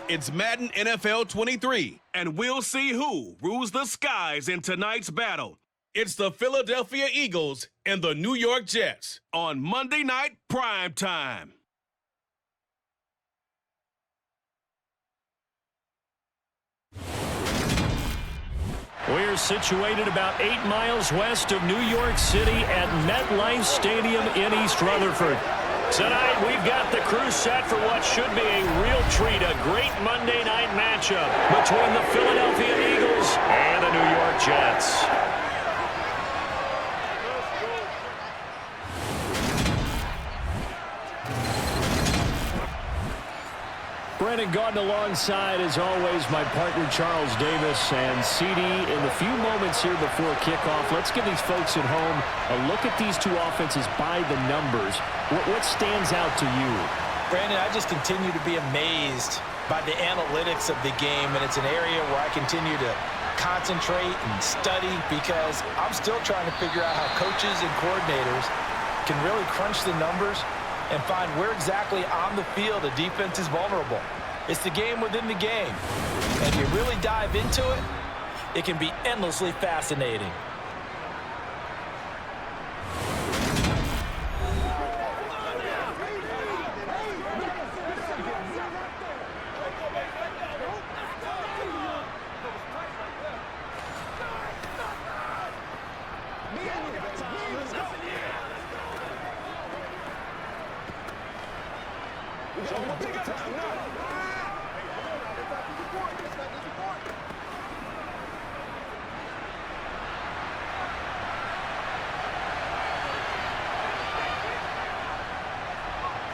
It's Madden NFL 23, and we'll see who rules the skies in tonight's battle. It's the Philadelphia Eagles and the New York Jets on Monday Night Prime Time. We're situated about 8 miles west of New York City at MetLife Stadium in East Rutherford. Tonight, we've got the crew set for what should be a real treat, a great Monday night matchup between the Philadelphia Eagles and the New York Jets. Brandon Gaudin alongside, as always, my partner Charles Davis. And CD, in the few moments here before kickoff, let's give these folks at home a look at these two offenses by the numbers. What stands out to you? Brandon, I just continue to be amazed by the analytics of the game, and it's an area where I continue to concentrate and study because I'm still trying to figure out how coaches and coordinators can really crunch the numbers and find where exactly on the field a defense is vulnerable. It's the game within the game. And if you really dive into it, it can be endlessly fascinating.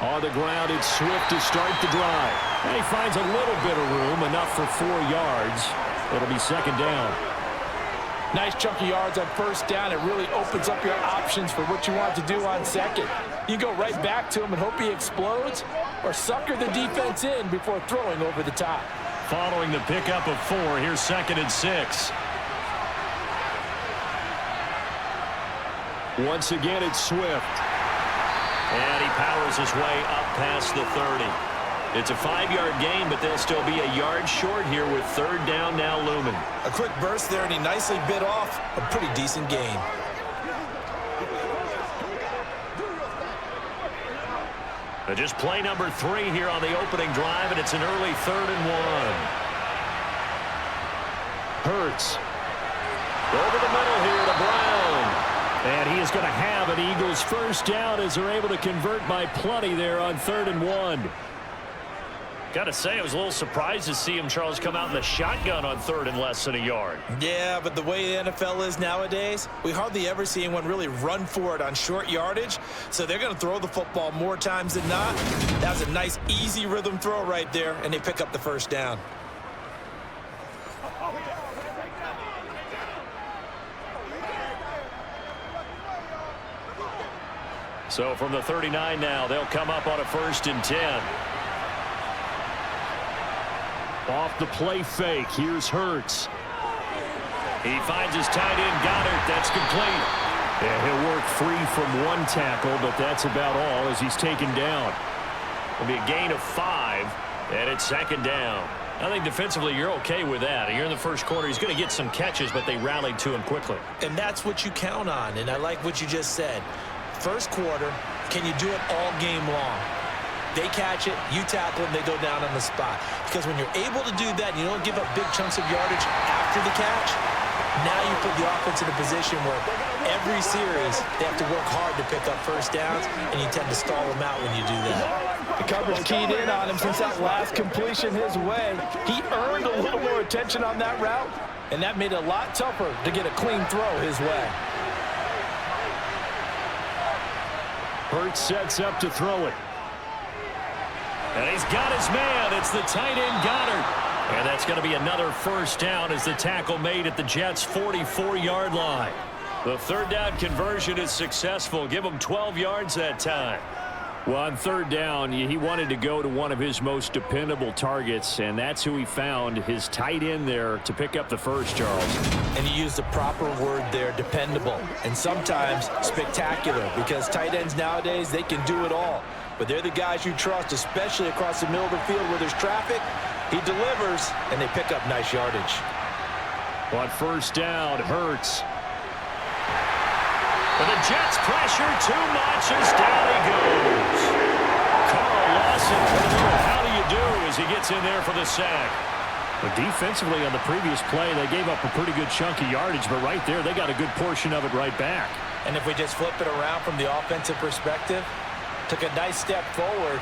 On the ground, it's Swift to start the drive. And he finds a little bit of room, enough for 4 yards. It'll be second down. Nice chunky yards on first down. It really opens up your options for what you want to do on second. You go right back to him and hope he explodes, or sucker the defense in before throwing over the top. Following the pickup of 4, here's 2nd and 6. Once again, it's Swift. And he powers his way up past the 30. It's a 5-yard gain, but they'll still be a yard short here with third down now looming. A quick burst there, and he nicely bit off a pretty decent gain. Just play number 3 here on the opening drive, and it's an early 3rd and 1. Hurts. Over the middle here to Brown. And he is going to have an Eagles first down as they're able to convert by plenty there on 3rd and 1. Got to say, I was a little surprised to see him, Charles, come out in the shotgun on 3rd and less than a yard. Yeah, but the way the NFL is nowadays, we hardly ever see anyone really run for it on short yardage. So they're going to throw the football more times than not. That was a nice, easy rhythm throw right there, and they pick up the first down. So from the 39 now, they'll come up on a 1st and 10. Off the play fake, here's Hurts. He finds his tight end, Goddard. That's complete. And he'll work free from 1 tackle, but that's about all as he's taken down. It'll be a gain of 5, and it's 2nd down. I think defensively you're okay with that. You're in the first quarter. He's going to get some catches, but they rallied to him quickly. And that's what you count on, and I like what you just said. First quarter, can you do it all game long? They catch it, you tackle them, they go down on the spot. Because when you're able to do that, and you don't give up big chunks of yardage after the catch, now you put the offense in a position where every series they have to work hard to pick up first downs, and you tend to stall them out when you do that. The coverage keyed in on him since that last completion his way. He earned a little more attention on that route, and that made it a lot tougher to get a clean throw his way. Hurts sets up to throw it. And he's got his man. It's the tight end, Goddard. And that's going to be another first down as the tackle made at the Jets' 44-yard line. The 3rd down conversion is successful. Give him 12 yards that time. Well, on 3rd down, he wanted to go to one of his most dependable targets, and that's who he found, his tight end there, to pick up the first, Charles. And you used the proper word there, dependable, and sometimes spectacular, because tight ends nowadays, they can do it all. But they're the guys you trust, especially across the middle of the field where there's traffic. He delivers, and they pick up nice yardage. On first down, Hurts. And the Jets pressure too much as down he goes. Carl Lawson with a little how do you do as he gets in there for the sack. But defensively on the previous play, they gave up a pretty good chunk of yardage, but right there, they got a good portion of it right back. And if we just flip it around from the offensive perspective, took a nice step forward,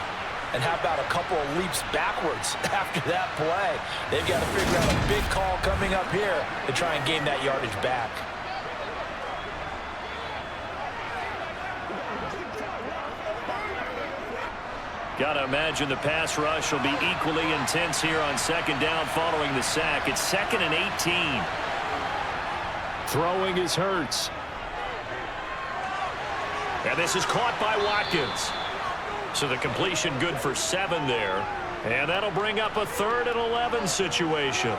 and how about a couple of leaps backwards after that play? They've got to figure out a big call coming up here to try and gain that yardage back. Got to imagine the pass rush will be equally intense here on second down following the sack. It's 2nd and 18. Throwing is Hurts. And this is caught by Watkins. So the completion good for 7 there. And that'll bring up a 3rd and 11 situation.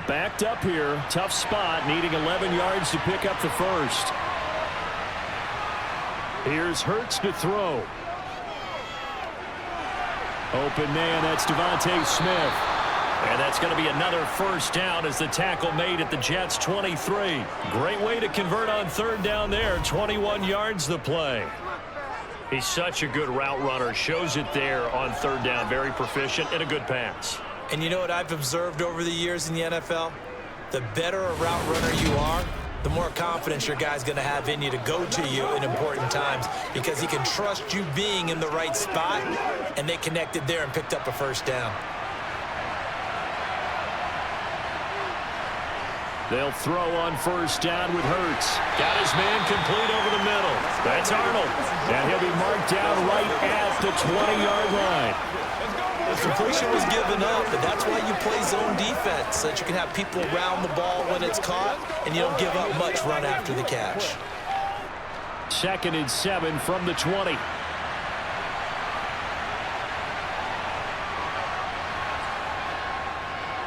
Backed up here. Tough spot. Needing 11 yards to pick up the first. Here's Hurts to throw. Open man. That's Devontae Smith. And that's going to be another first down as the tackle made at the Jets' 23. Great way to convert on 3rd down there. 21 yards the play. He's such a good route runner. Shows it there on 3rd down. Very proficient and a good pass. And you know what I've observed over the years in the NFL? The better a route runner you are, the more confidence your guy's going to have in you to go to you in important times because he can trust you being in the right spot, and they connected there and picked up a first down. They'll throw on first down with Hurts. Got his man complete over the middle. That's Arnold. And he'll be marked down right at the 20-yard line. The completion was given up, but that's why you play zone defense, so that you can have people around the ball when it's caught, and you don't give up much run after the catch. 2nd and 7 from the 20.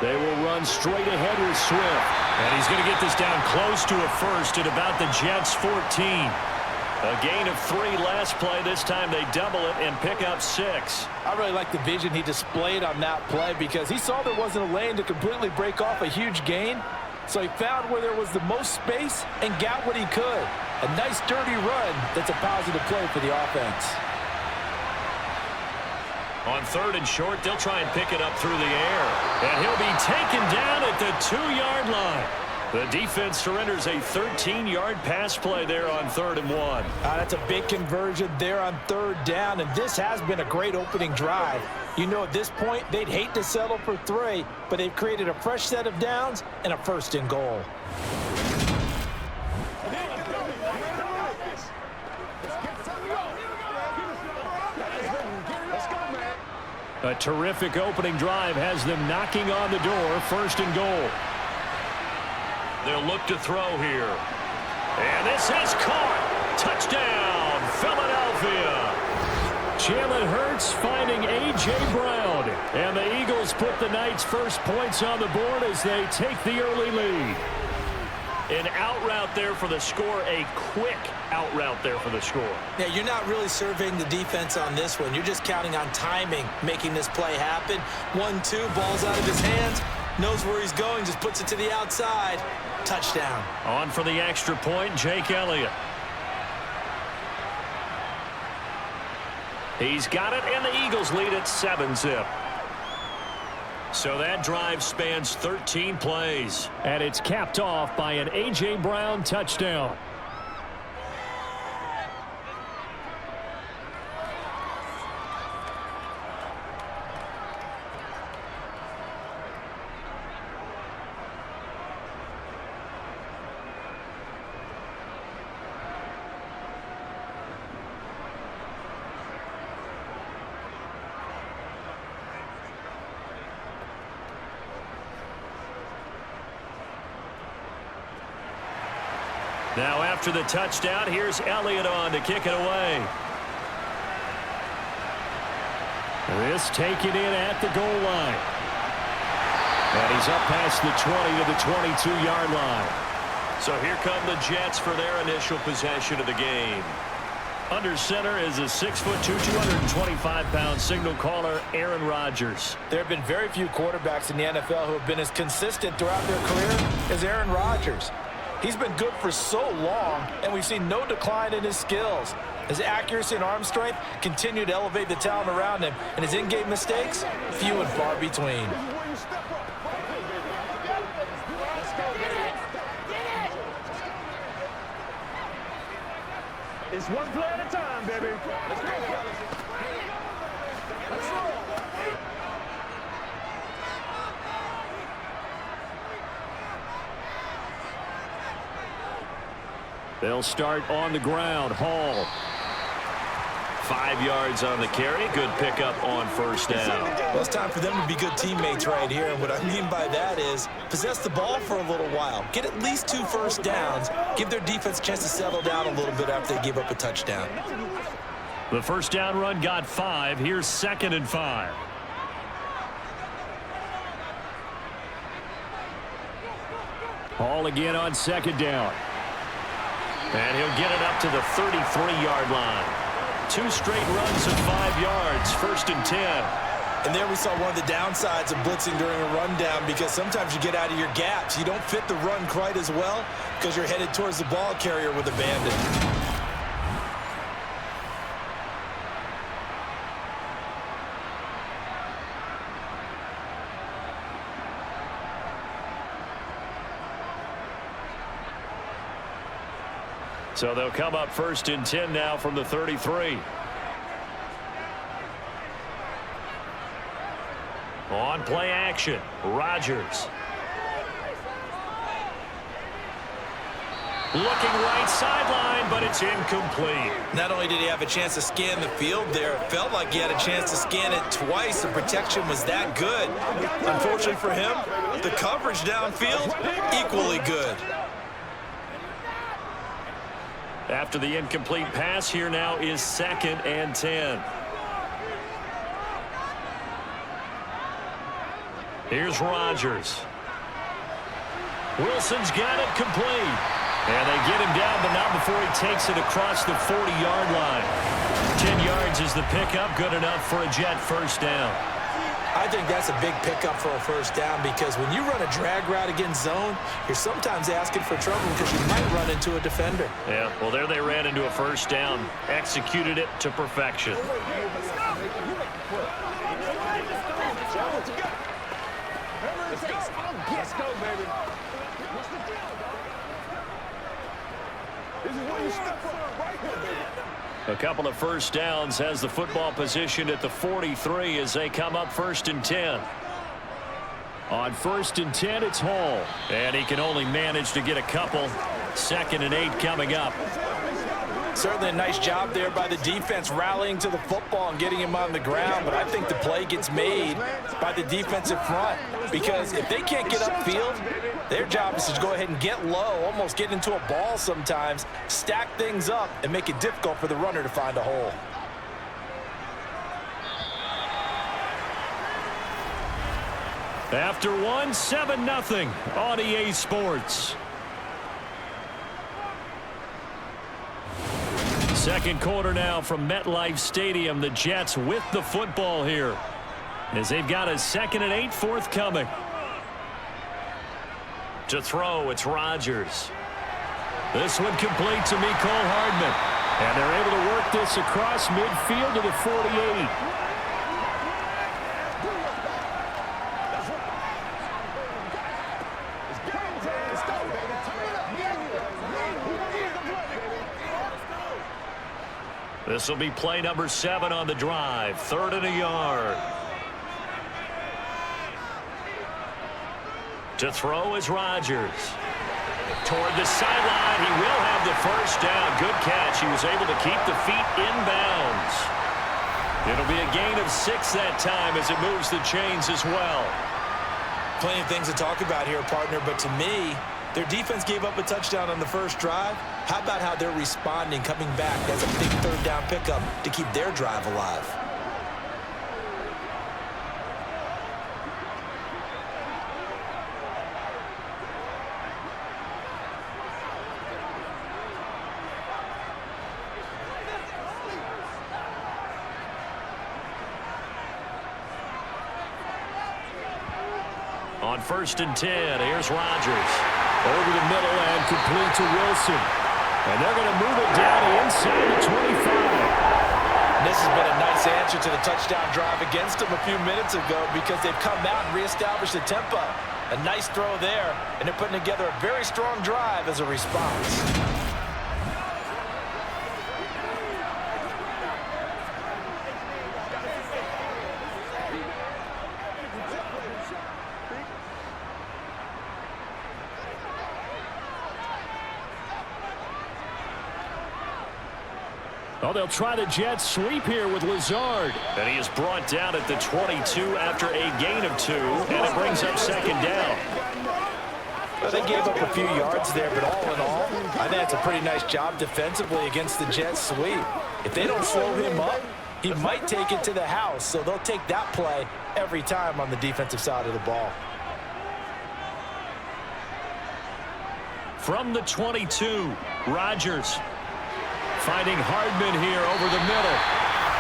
They will run straight ahead with Swift. And he's going to get this down close to a first at about the Jets' 14. A gain of 3 last play. This time they double it and pick up 6. I really like the vision he displayed on that play because he saw there wasn't a lane to completely break off a huge gain. So he found where there was the most space and got what he could. A nice dirty run that's a positive play for the offense. On 3rd and short, they'll try and pick it up through the air. And he'll be taken down at the 2-yard line. The defense surrenders a 13-yard pass play there on 3rd and 1. That's a big conversion there on 3rd down, and this has been a great opening drive. You know, at this point, they'd hate to settle for 3, but they've created a fresh set of downs and a 1st and goal. A terrific opening drive has them knocking on the door. 1st and goal. They'll look to throw here. And this is caught. Touchdown, Philadelphia. Jalen Hurts finding A.J. Brown. And the Eagles put the Knights' first points on the board as they take the early lead. An out route there for the score. A quick out route there for the score. Yeah, you're not really surveying the defense on this one. You're just counting on timing, making this play happen. 1-2, ball's out of his hands. Knows where he's going, just puts it to the outside. Touchdown. On for the extra point, Jake Elliott. He's got it, and the Eagles lead at 7-zip. So that drive spans 13 plays. And it's capped off by an A.J. Brown touchdown. Now after the touchdown, here's Elliott on to kick it away. This taken in at the goal line. And he's up past the 20 to the 22-yard line. So here come the Jets for their initial possession of the game. Under center is a 6'2", 225-pound signal caller, Aaron Rodgers. There have been very few quarterbacks in the NFL who have been as consistent throughout their career as Aaron Rodgers. He's been good for so long, and we've seen no decline in his skills. His accuracy and arm strength continue to elevate the talent around him, and his in-game mistakes, few and far between. It's one play at a time, baby. Let's go, fellas. Let's roll. They'll start on the ground. Hall. 5 yards on the carry. Good pickup on first down. Well, it's time for them to be good teammates right here. And what I mean by that is possess the ball for a little while. Get at least 2 first downs. Give their defense a chance to settle down a little bit after they give up a touchdown. The first down run got 5. Here's 2nd and 5. Hall again on 2nd down. And he'll get it up to the 33-yard line. 2 straight runs of 5 yards. 1st and 10. And there we saw one of the downsides of blitzing during a rundown, because sometimes you get out of your gaps. You don't fit the run quite as well because you're headed towards the ball carrier with a bandit. So they'll come up 1st and 10 now from the 33. On play action, Rodgers. Looking right sideline, but it's incomplete. Not only did he have a chance to scan the field there, it felt like he had a chance to scan it twice. The protection was that good. Unfortunately for him, the coverage downfield, equally good. After the incomplete pass, here now is 2nd and 10. Here's Rodgers. Wilson's got it complete. And they get him down, but not before he takes it across the 40-yard line. 10 yards is the pickup, good enough for a Jet first down. I think that's a big pickup for a first down, because when you run a drag route against zone, you're sometimes asking for trouble because you might run into a defender. Yeah, well, there they ran into a first down. Executed it to perfection. Let's go, baby. This is where you step up right here, baby. A couple of first downs, has the football position at the 43 as they come up 1st and 10. On 1st and 10, it's Hall. And he can only manage to get a couple. 2nd and 8 coming up. Certainly a nice job there by the defense rallying to the football and getting him on the ground, but I think the play gets made by the defensive front, because if they can't get upfield, their job is to go ahead and get low, almost get into a ball sometimes, stack things up, and make it difficult for the runner to find a hole. After one, 7-0 on EA Sports. Second quarter now from MetLife Stadium. The Jets with the football here as they've got a 2nd and 8 forthcoming. To throw, it's Rodgers. This one complete to Mecole Hardman. And they're able to work this across midfield to the 48. This will be play number 7 on the drive. 3rd and a yard. To throw is Rodgers. Toward the sideline, he will have the first down. Good catch. He was able to keep the feet inbounds. It'll be a gain of 6 that time as it moves the chains as well. Plenty of things to talk about here, partner, but to me, their defense gave up a touchdown on the first drive. How about how they're responding, coming back? That's a big 3rd down pickup to keep their drive alive. On 1st and 10, here's Rodgers. Over the middle and complete to Wilson. And they're going to move it down inside the 25. And this has been a nice answer to the touchdown drive against them a few minutes ago because they've come out and reestablished the tempo. A nice throw there, and they're putting together a very strong drive as a response. Oh, they'll try the jet sweep here with Lazard. And he is brought down at the 22 after a gain of 2, and it brings up 2nd down. Well, they gave up a few yards there, but all in all, I think that's a pretty nice job defensively against the jet sweep. If they don't slow him up, he might take it to the house, so they'll take that play every time on the defensive side of the ball. From the 22, Rodgers. Finding Hardman here over the middle.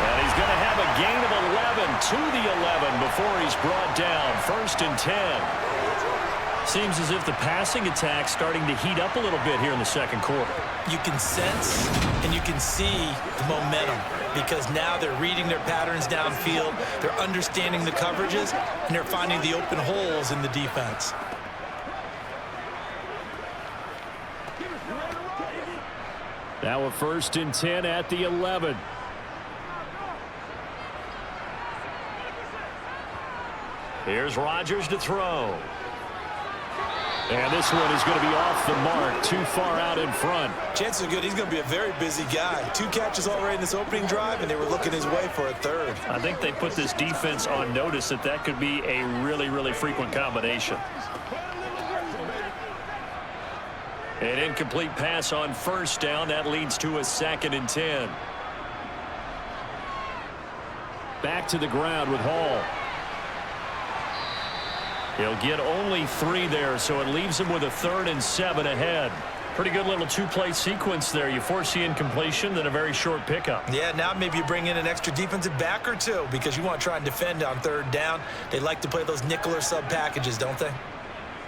And he's going to have a gain of 11 to the 11 before he's brought down. 1st and 10. Seems as if the passing attack's starting to heat up a little bit here in the 2nd quarter. You can sense and you can see the momentum because now they're reading their patterns downfield, they're understanding the coverages, and they're finding the open holes in the defense. Now a 1st and 10 at the 11. Here's Rodgers to throw. And this one is going to be off the mark, too far out in front. Chances are good he's going to be a very busy guy. 2 catches already in this opening drive, and they were looking his way for a 3rd. I think they put this defense on notice that could be a really, really frequent combination. An incomplete pass on 1st down. That leads to a 2nd and 10. Back to the ground with Hall. He'll get only 3 there, so it leaves him with a 3rd and 7 ahead. Pretty good little 2-play sequence there. You force the incompletion, then a very short pickup. Yeah, now maybe you bring in an extra defensive back or 2 because you want to try and defend on 3rd down. They like to play those nickel or sub packages, don't they?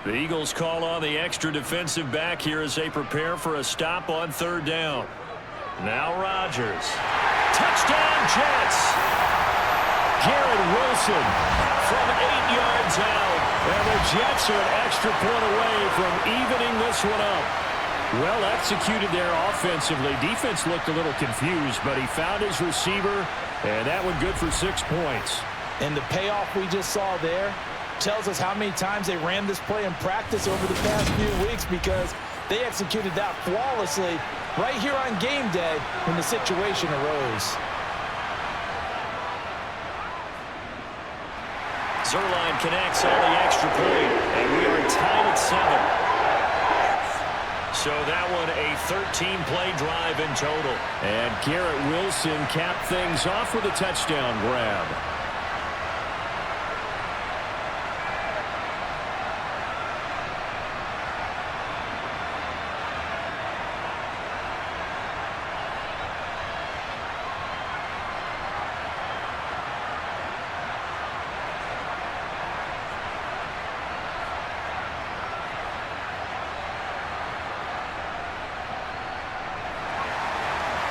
The Eagles call on the extra defensive back here as they prepare for a stop on 3rd down. Now Rodgers. Touchdown Jets! Garrett Wilson from 8 yards out. And the Jets are an extra point away from evening this one up. Well executed there offensively. Defense looked a little confused, but he found his receiver, and that one good for 6 points. And the payoff we just saw there tells us how many times they ran this play in practice over the past few weeks because they executed that flawlessly right here on game day when the situation arose. Zerline connects on the extra point, and we are tied at 7. So that one a 13-play drive in total. And Garrett Wilson capped things off with a touchdown grab.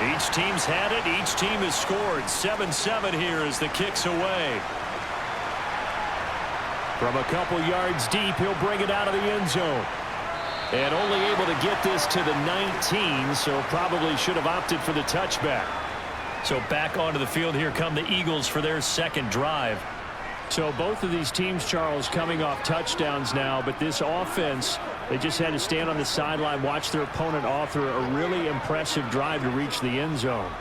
Each team's had it. Each team has scored. 7-7 here as the kick's away. From a couple yards deep, he'll bring it out of the end zone. And only able to get this to the 19, so probably should have opted for the touchback. So back onto the field here come the Eagles for their 2nd drive. So both of these teams, Charles, coming off touchdowns now, but this offense, they just had to stand on the sideline, watch their opponent author a really impressive drive to reach the end zone.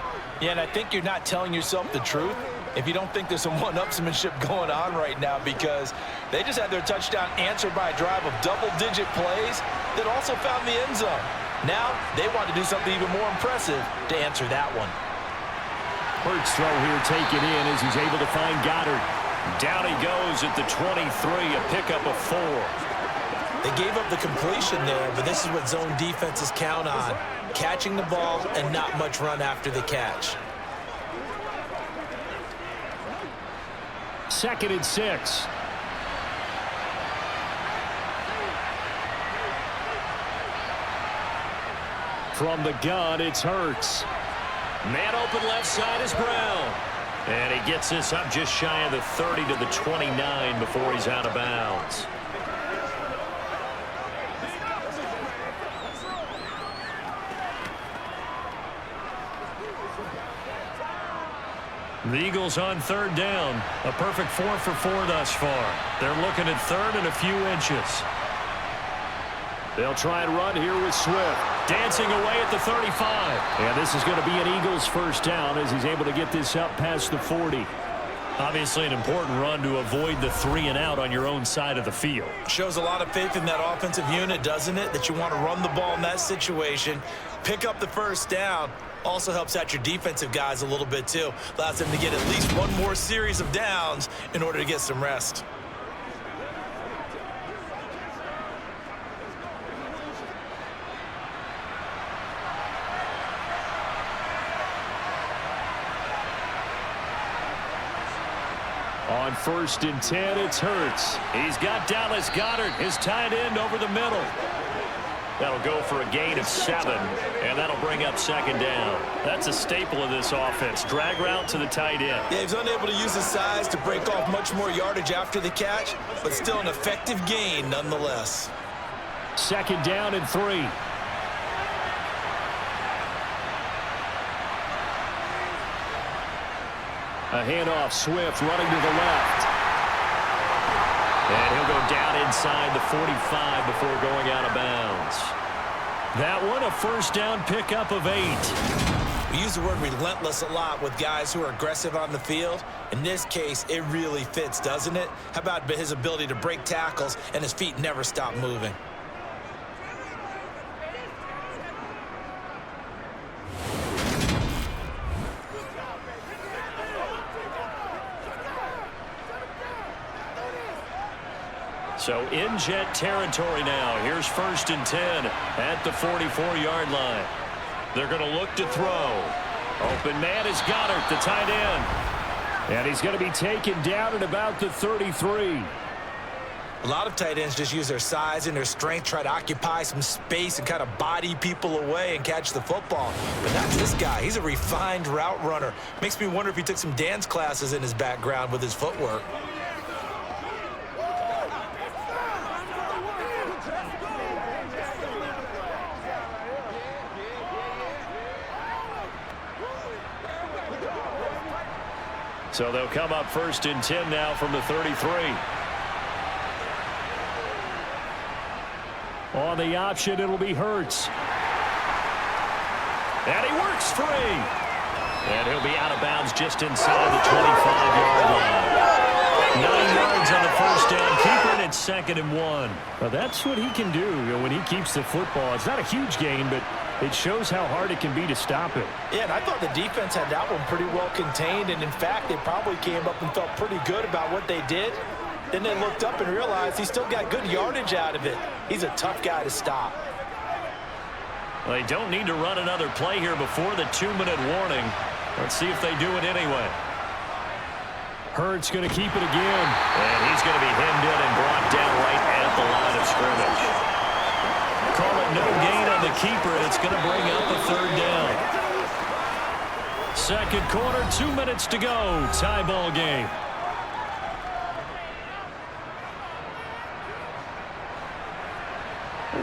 Yeah, and I think you're not telling yourself the truth if you don't think there's some one-upsmanship going on right now because they just had their touchdown answered by a drive of double-digit plays that also found the end zone. Now they want to do something even more impressive to answer that one. Hurts throw here taken in as he's able to find Goddard. Down he goes at the 23, a pickup of 4. They gave up the completion there, but this is what zone defenses count on. Catching the ball and not much run after the catch. 2nd and 6. From the gun, it's Hurts. Man open left side is Brown. And he gets this up just shy of the 30 to the 29 before he's out of bounds. The Eagles on third down. A perfect 4 for 4 thus far. They're looking at third and a few inches. They'll try and run here with Swift. Dancing away at the 35. And this is going to be an Eagles first down as he's able to get this up past the 40. Obviously an important run to avoid the 3 and out on your own side of the field. Shows a lot of faith in that offensive unit, doesn't it? That you want to run the ball in that situation. Pick up the first down. Also helps out your defensive guys a little bit too. Allows them to get at least one more series of downs in order to get some rest. On 1st and 10, it's Hurts. He's got Dallas Goedert, his tight end, over the middle. That'll go for a gain of 7, and that'll bring up 2nd down. That's a staple of this offense. Drag route to the tight end. Yeah, he's unable to use his size to break off much more yardage after the catch, but still an effective gain nonetheless. 2nd down and 3. A handoff, Swift running to the left. And he'll go down inside the 45 before going out of bounds. That one, a first down pickup of 8. We use the word relentless a lot with guys who are aggressive on the field. In this case, it really fits, doesn't it? How about his ability to break tackles and his feet never stop moving? So in jet territory now. Here's 1st and 10 at the 44-yard line. They're going to look to throw. Open man is Goedert, the tight end. And he's going to be taken down at about the 33. A lot of tight ends just use their size and their strength, try to occupy some space and kind of body people away and catch the football. But not this guy. He's a refined route runner. Makes me wonder if he took some dance classes in his background with his footwork. So they'll come up 1st and 10 now from the 33. On the option, it'll be Hurts. And he works free. And he'll be out of bounds just inside the 25-yard line. 9 yards on the first down. Keeper, and it's 2nd and 1. Well, that's what he can do when he keeps the football. It's not a huge gain, but it shows how hard it can be to stop it. Yeah, and I thought the defense had that one pretty well contained, and in fact, they probably came up and felt pretty good about what they did. Then they looked up and realized he still got good yardage out of it. He's a tough guy to stop. Well, they don't need to run another play here before the 2-minute warning. Let's see if they do it anyway. Hurts going to keep it again. And he's going to be hemmed in and brought down right at the line of scrimmage. Call it no gain on the keeper, and it's going to bring up a 3rd down. 2nd quarter, 2 minutes to go. Tie ball game.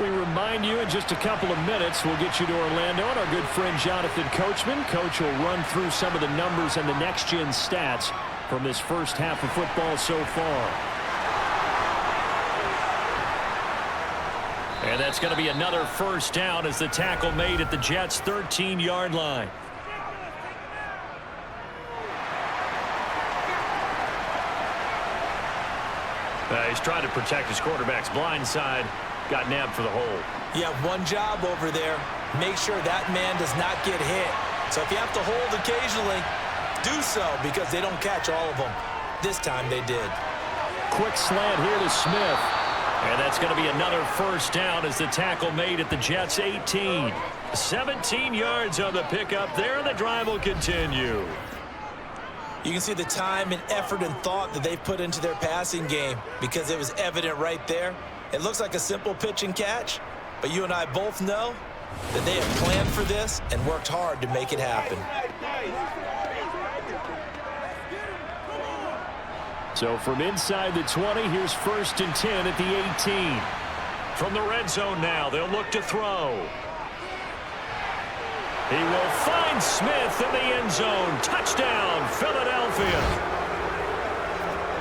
We remind you in just a couple of minutes we'll get you to Orlando and our good friend Jonathan Coachman. Coach will run through some of the numbers and the next-gen stats from this first half of football so far. And that's going to be another first down as the tackle made at the Jets' 13-yard line. He's trying to protect his quarterback's blind side. Got nabbed for the hold. You have one job over there. Make sure that man does not get hit. So if you have to hold occasionally, do so because they don't catch all of them. This time they did. Quick slant here to Smith. And that's going to be another first down as the tackle made at the Jets' 18. 17 yards on the pickup there, and the drive will continue. You can see the time and effort and thought that they put into their passing game because it was evident right there. It looks like a simple pitch and catch, but you and I both know that they have planned for this and worked hard to make it happen. So from inside the 20, here's 1st and 10 at the 18. From the red zone now, they'll look to throw. He will find Smith in the end zone. Touchdown, Philadelphia.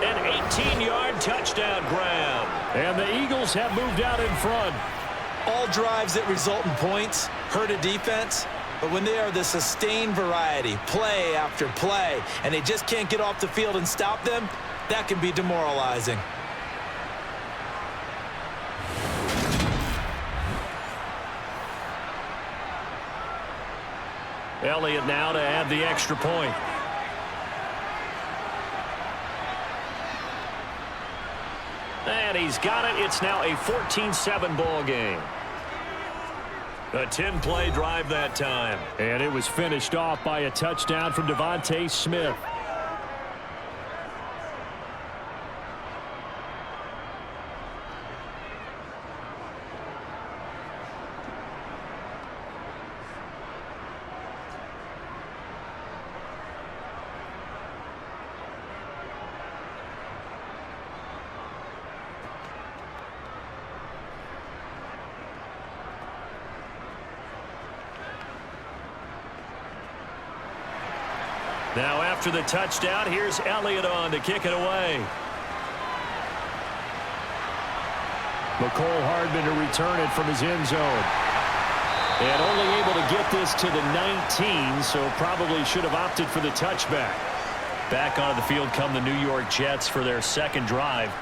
An 18-yard touchdown grab. And the Eagles have moved out in front. All drives that result in points hurt a defense, but when they are the sustained variety, play after play, and they just can't get off the field and stop them, that can be demoralizing. Elliott now to add the extra point. And he's got it. It's now a 14-7 ball game. A 10-play drive that time. And it was finished off by a touchdown from Devontae Smith. Now after the touchdown, here's Elliott on to kick it away. McCole Hardman to return it from his end zone. And only able to get this to the 19, so probably should have opted for the touchback. Back onto the field come the New York Jets for their second drive.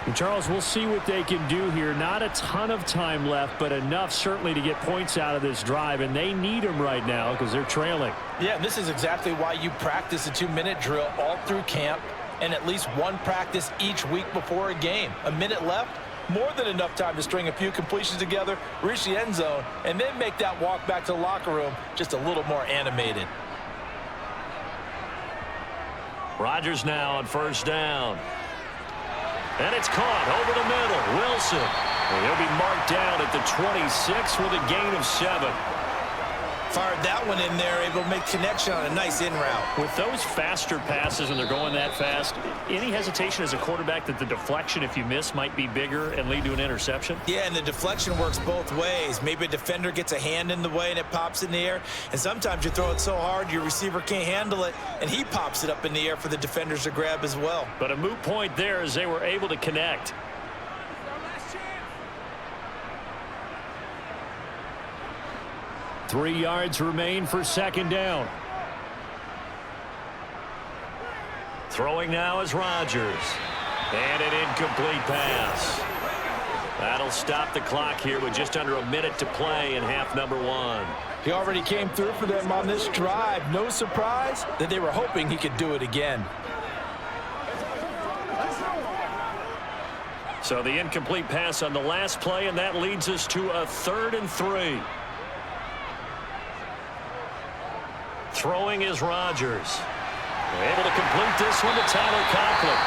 And Charles, we'll see what they can do here. Not a ton of time left, but enough certainly to get points out of this drive, and they need them right now because they're trailing. Yeah, and this is exactly why you practice a 2-minute drill all through camp and at least one practice each week before a game. A minute left, more than enough time to string a few completions together, reach the end zone, and then make that walk back to the locker room just a little more animated. Rodgers now on 1st down. And it's caught over the middle. Wilson. And he'll be marked down at the 26 with a gain of 7. Fired that one in there, able to make connection on a nice in route. With those faster passes and they're going that fast, any hesitation as a quarterback that the deflection, if you miss, might be bigger and lead to an interception? Yeah, and the deflection works both ways. Maybe a defender gets a hand in the way and it pops in the air. And sometimes you throw it so hard your receiver can't handle it, and he pops it up in the air for the defenders to grab as well. But a moot point there as they were able to connect. 3 yards remain for 2nd down. Throwing now is Rodgers. And an incomplete pass. That'll stop the clock here with just under a minute to play in half number 1. He already came through for them on this drive. No surprise that they were hoping he could do it again. So the incomplete pass on the last play, and that leads us to a 3rd and 3. Throwing is Rodgers. Able to complete this one to Tyler Conklin.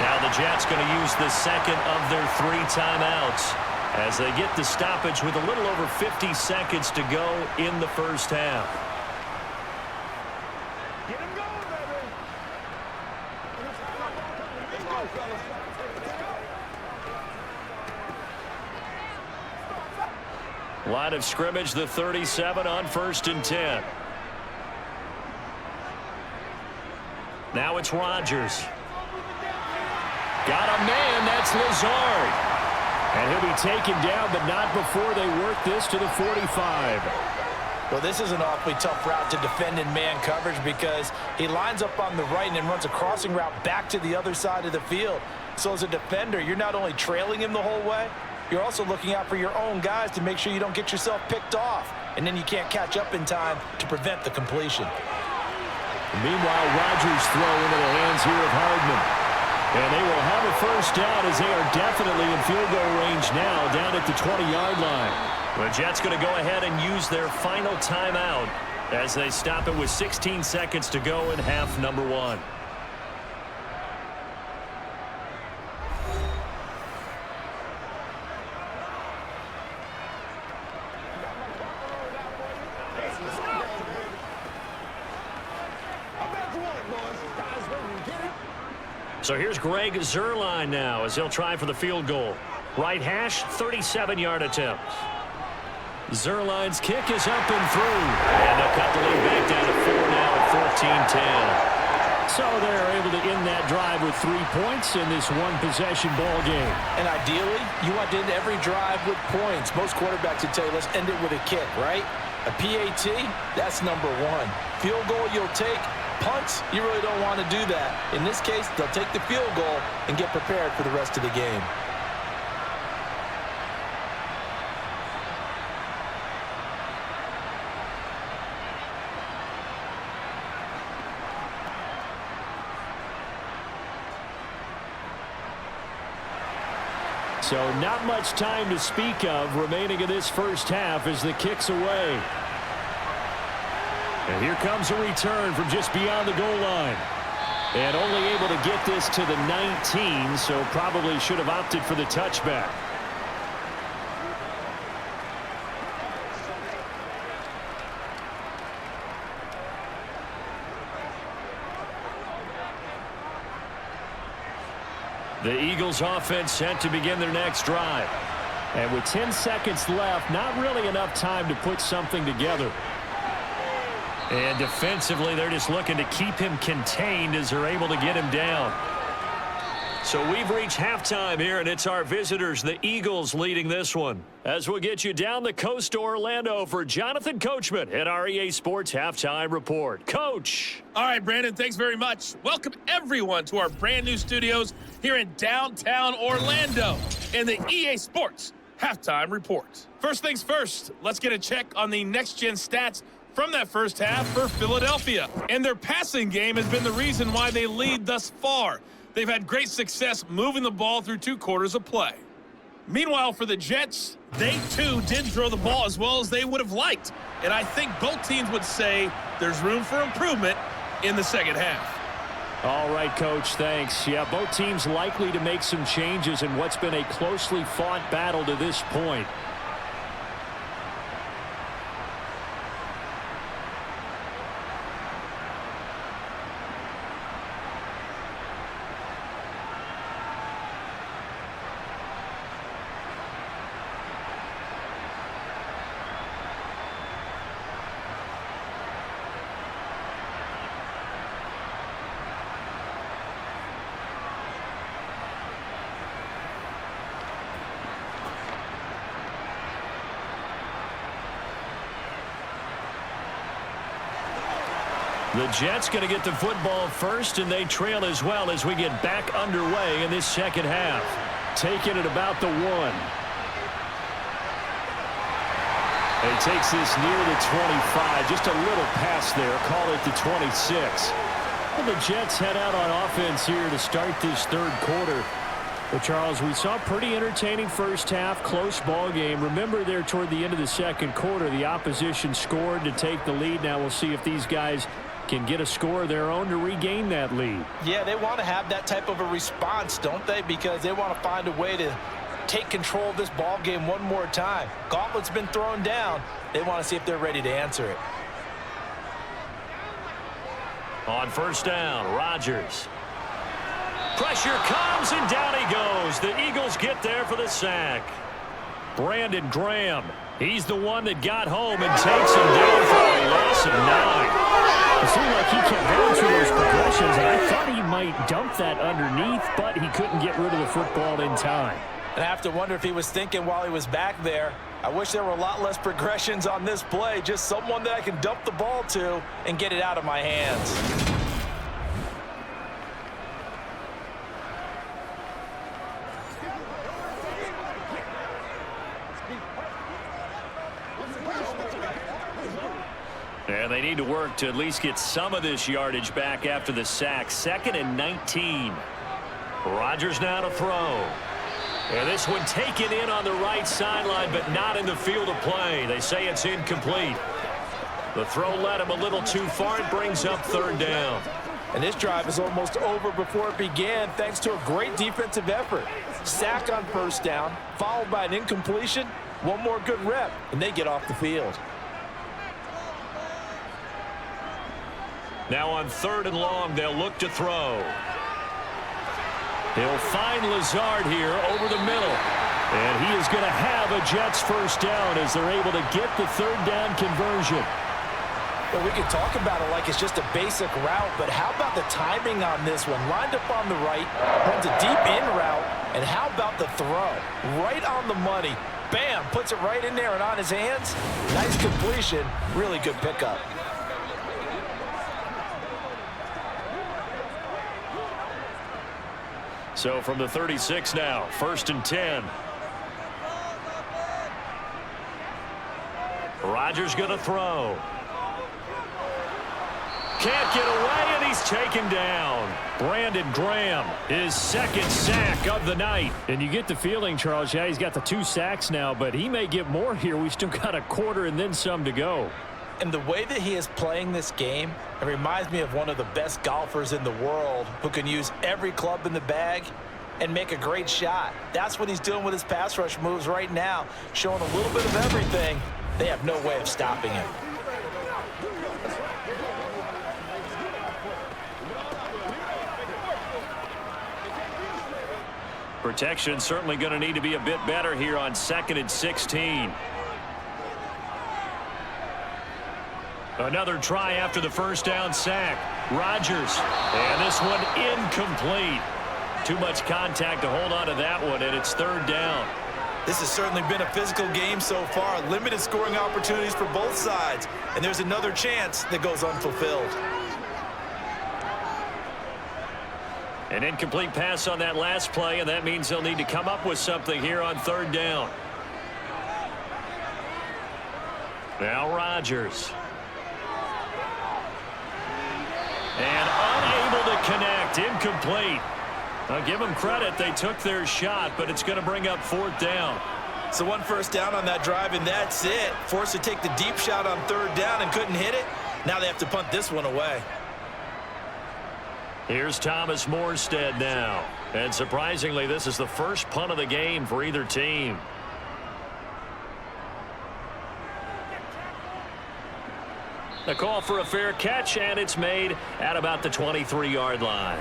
Now the Jets going to use the second of their 3 timeouts as they get the stoppage with a little over 50 seconds to go in the first half. Get him going, baby. Let's go, fellas. Let's go. Line of scrimmage, the 37 on 1st and 10. Now it's Rodgers. Got a man, that's Lazard. And he'll be taken down, but not before they work this to the 45. Well, this is an awfully tough route to defend in man coverage because he lines up on the right and then runs a crossing route back to the other side of the field. So as a defender, you're not only trailing him the whole way, you're also looking out for your own guys to make sure you don't get yourself picked off. And then you can't catch up in time to prevent the completion. Meanwhile, Rodgers throw into the hands here of Hardman. And they will have a 1st down as they are definitely in field goal range now down at the 20-yard line. The Jets going to go ahead and use their final timeout as they stop it with 16 seconds to go in half number 1. So here's Greg Zuerlein now as he'll try for the field goal. Right hash, 37-yard attempt. Zuerlein's kick is up and through. And they'll cut the lead back down to 4 now at 14-10. So they're able to end that drive with 3 points in this one-possession ball game. And ideally, you want to end every drive with points. Most quarterbacks would tell you, let's end it with a kick, right? A PAT, that's number one. Field goal you'll take. Punts, you really don't want to do that. In this case, they'll take the field goal and get prepared for the rest of the game. So not much time to speak of remaining in this first half as the kick's away. And here comes a return from just beyond the goal line. And only able to get this to the 19, so probably should have opted for the touchback. The Eagles offense set to begin their next drive. And with 10 seconds left, not really enough time to put something together. And defensively, they're just looking to keep him contained as they're able to get him down. So we've reached halftime here, and it's our visitors, the Eagles, leading this one. As we'll get you down the coast to Orlando for Jonathan Coachman at our EA Sports Halftime Report. Coach. All right, Brandon, thanks very much. Welcome, everyone, to our brand new studios here in downtown Orlando in the EA Sports Halftime Report. First things first, let's get a check on the next-gen stats from that first half for Philadelphia. And their passing game has been the reason why they lead thus far. They've had great success moving the ball through 2 quarters of play. Meanwhile, for the Jets, they too didn't throw the ball as well as they would have liked. And I think both teams would say there's room for improvement in the second half. All right, Coach, thanks. Yeah, both teams likely to make some changes in what's been a closely fought battle to this point. The Jets going to get the football first, and they trail as well as we get back underway in this second half. Taking it about the 1. He takes this near the 25. Just a little pass there. Call it the 26. Well, the Jets head out on offense here to start this third quarter. Well, Charles, we saw a pretty entertaining first half, close ball game. Remember there toward the end of the second quarter, the opposition scored to take the lead. Now we'll see if these guys can get a score of their own to regain that lead. Yeah, they want to have that type of a response, don't they? Because they want to find a way to take control of this ball game one more time. Gauntlet's been thrown down. They want to see if they're ready to answer it. On first down, Rodgers. Pressure comes, and down he goes. The Eagles get there for the sack. Brandon Graham, he's the one that got home and takes him down for a loss of 9. It seemed like he kept going through those progressions, and I thought he might dump that underneath, but he couldn't get rid of the football in time. And I have to wonder if he was thinking while he was back there, I wish there were a lot less progressions on this play, just someone that I can dump the ball to and get it out of my hands. And they need to work to at least get some of this yardage back after the sack. 2nd and 19. Rodgers now to throw. And this one taken in on the right sideline, but not in the field of play. They say it's incomplete. The throw led him a little too far. It brings up 3rd down. And this drive is almost over before it began thanks to a great defensive effort. Sack on first down, followed by an incompletion. One more good rep, and they get off the field. Now on 3rd and long, they'll look to throw. He'll find Lazard here over the middle. And he is going to have a Jets first down as they're able to get the third down conversion. Well, we could talk about it like it's just a basic route, but how about the timing on this one? Lined up on the right, runs a deep in route, and how about the throw? Right on the money. Bam, puts it right in there and on his hands. Nice completion, really good pickup. So from the 36 now, 1st and 10. Rodgers going to throw. Can't get away, and he's taken down. Brandon Graham, his second sack of the night. And you get the feeling, Charles, yeah, he's got the 2 sacks now, but he may get more here. We still got a quarter and then some to go. And the way that he is playing this game, it reminds me of one of the best golfers in the world who can use every club in the bag and make a great shot. That's what he's doing with his pass rush moves right now, showing a little bit of everything. They have no way of stopping him. Protection certainly going to need to be a bit better here on 2nd and 16. Another try after the first down sack. Rodgers. And this one incomplete. Too much contact to hold on to that one, and it's 3rd down. This has certainly been a physical game so far. Limited scoring opportunities for both sides. And there's another chance that goes unfulfilled. An incomplete pass on that last play, and that means they'll need to come up with something here on 3rd down. Now Rodgers. And unable to connect. Incomplete. I'll give them credit. They took their shot, but it's going to bring up 4th down. So 1 first down on that drive, and that's it. Forced to take the deep shot on 3rd down and couldn't hit it. Now they have to punt this one away. Here's Thomas Morstead now. And surprisingly, this is the first punt of the game for either team. The call for a fair catch, and it's made at about the 23-yard line.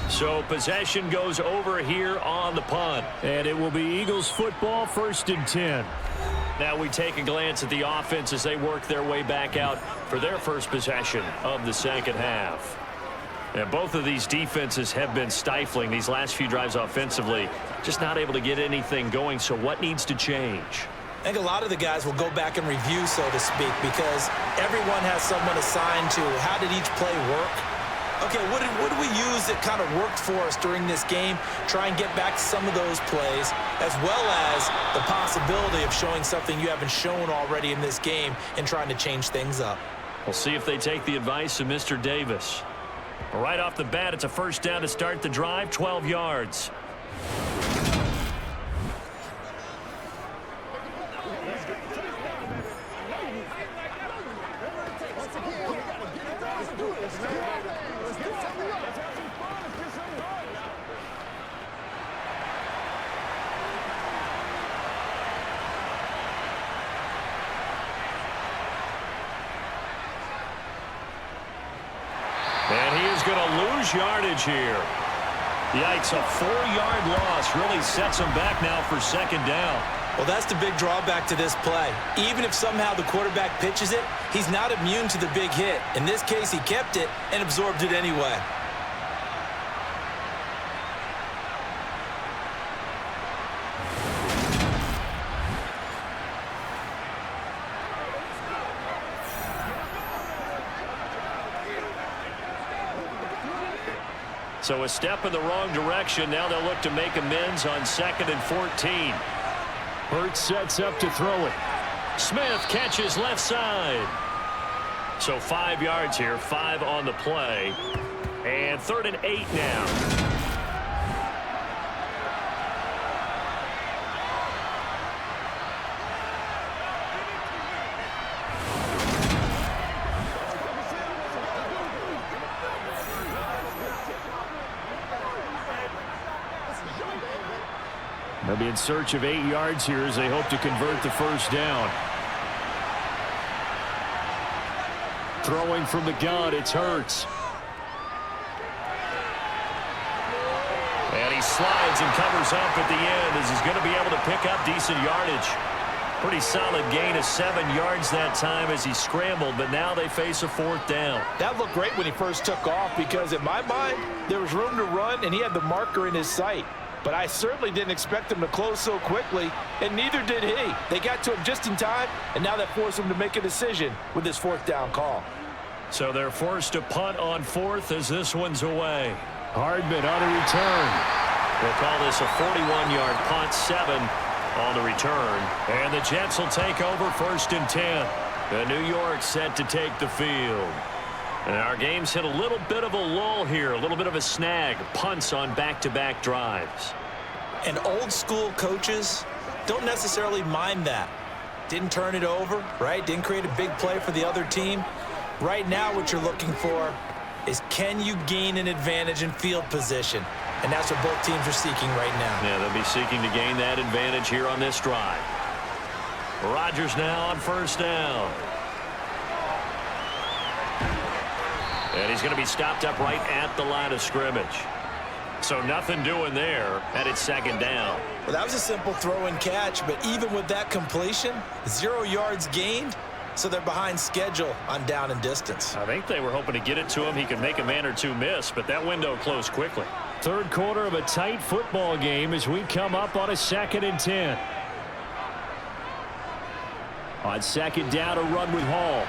So possession goes over here on the punt. And it will be Eagles football, 1st and 10. Now we take a glance at the offense as they work their way back out for their first possession of the second half. And both of these defenses have been stifling these last few drives offensively. Just not able to get anything going, so what needs to change? I think a lot of the guys will go back and review, so to speak, because everyone has someone assigned to how did each play work. Okay, what did we use that kind of worked for us during this game? Try and get back to some of those plays, as well as the possibility of showing something you haven't shown already in this game and trying to change things up. We'll see if they take the advice of Mr. Davis. Right off the bat, it's a first down to start the drive, 12 yards. And he is going to lose yardage here. Yikes, a 4-yard loss really sets him back now for 2nd down. Well, that's the big drawback to this play. Even if somehow the quarterback pitches it, he's not immune to the big hit. In this case, he kept it and absorbed it anyway. So a step in the wrong direction. Now they'll look to make amends on 2nd and 14. Hurts sets up to throw it. Smith catches left side. So 5 yards here, 5 on the play. And 3rd and 8 now. They'll be in search of 8 yards here as they hope to convert the first down. Throwing from the gun, it's Hurts. And he slides and covers up at the end as he's going to be able to pick up decent yardage. Pretty solid gain of 7 yards that time as he scrambled, but now they face a 4th down. That looked great when he first took off because in my mind, there was room to run and he had the marker in his sight. But I certainly didn't expect him to close so quickly, and neither did he. They got to him just in time, and now that forced him to make a decision with this 4th down call. So they're forced to punt on 4th as this one's away. Hardman on a return. We'll call this a 41-yard punt, 7 on the return. And the Jets will take over 1st and 10. The New York set to take the field. And our game's hit a little bit of a lull here, a little bit of a snag. Punts on back-to-back drives. And old-school coaches don't necessarily mind that. Didn't turn it over, right? Didn't create a big play for the other team. Right now what you're looking for is can you gain an advantage in field position? And that's what both teams are seeking right now. Yeah, they'll be seeking to gain that advantage here on this drive. Rodgers now on 1st down. And he's going to be stopped up right at the line of scrimmage. So nothing doing there, and it's 2nd down. Well, that was a simple throw and catch, but even with that completion, 0 yards gained, so they're behind schedule on down and distance. I think they were hoping to get it to him. He could make a man or two miss, but that window closed quickly. 3rd quarter of a tight football game as we come up on a 2nd and 10. On 2nd down, a run with Hall.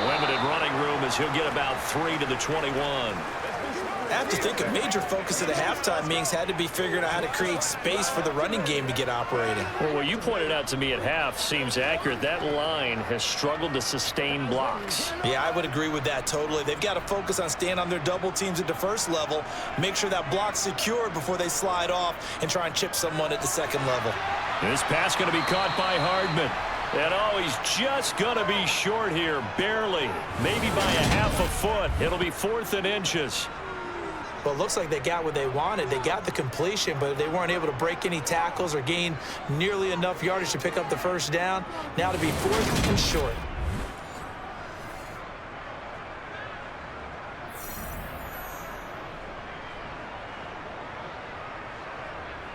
Limited running room as he'll get about 3 to the 21. I have to think a major focus of the halftime meetings had to be figuring out how to create space for the running game to get operating. Well, what you pointed out to me at half seems accurate. That line has struggled to sustain blocks. Yeah, I would agree with that totally. They've got to focus on staying on their double teams at the 1st level, make sure that block's secured before they slide off and try and chip someone at the 2nd level. This pass going to be caught by Hardman. And oh, he's just going to be short here, barely, maybe by a half a foot. It'll be 4th and inches. Well, it looks like they got what they wanted. They got the completion, but they weren't able to break any tackles or gain nearly enough yardage to pick up the 1st down. Now to be 4th and short.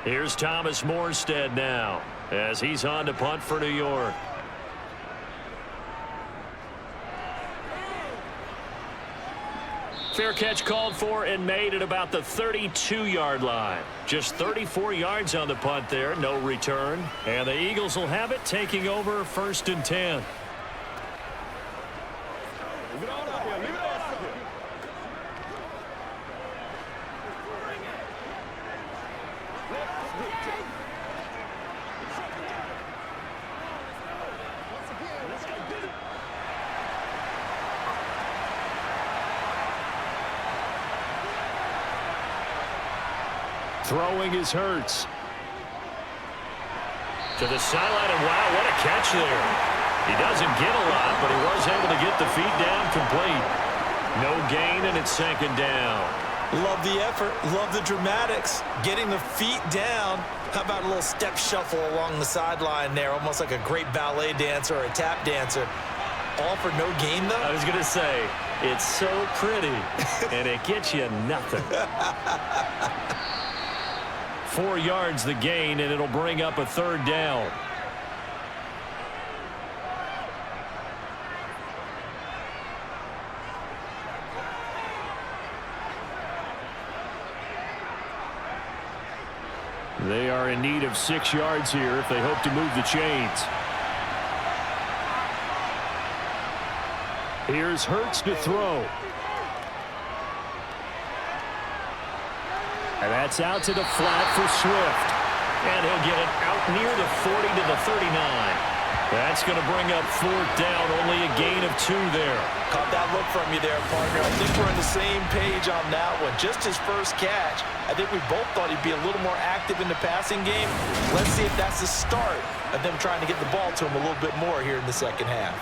Here's Thomas Morstead now as he's on to punt for New York. Fair catch called for and made at about the 32-yard line. Just 34 yards on the punt there, no return. And the Eagles will have it, taking over 1st and 10. Throwing is Hurts. To the sideline, and wow, what a catch there. He doesn't get a lot, but he was able to get the feet down complete. No gain, and it's 2nd down. Love the effort, love the dramatics. Getting the feet down. How about a little step shuffle along the sideline there, almost like a great ballet dancer or a tap dancer. All for no gain, though? I was going to say, it's so pretty, and it gets you nothing. 4 yards the gain, and it'll bring up a 3rd down. They are in need of 6 yards here if they hope to move the chains. Here's Hurts to throw. And that's out to the flat for Swift. And he'll get it out near the 40 to the 39. That's going to bring up 4th down, only a gain of 2 there. Caught that look from you there, partner. I think we're on the same page on that one. Just his first catch. I think we both thought he'd be a little more active in the passing game. Let's see if that's the start of them trying to get the ball to him a little bit more here in the 2nd half.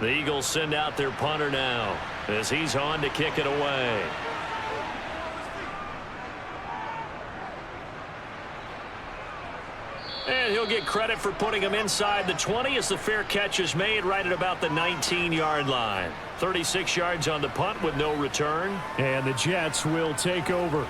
The Eagles send out their punter now as he's on to kick it away. And he'll he'll get credit for putting him inside the 20 as the fair catch is made right at about the 19-yard line. 36 yards on the punt with no return. And the Jets will take over.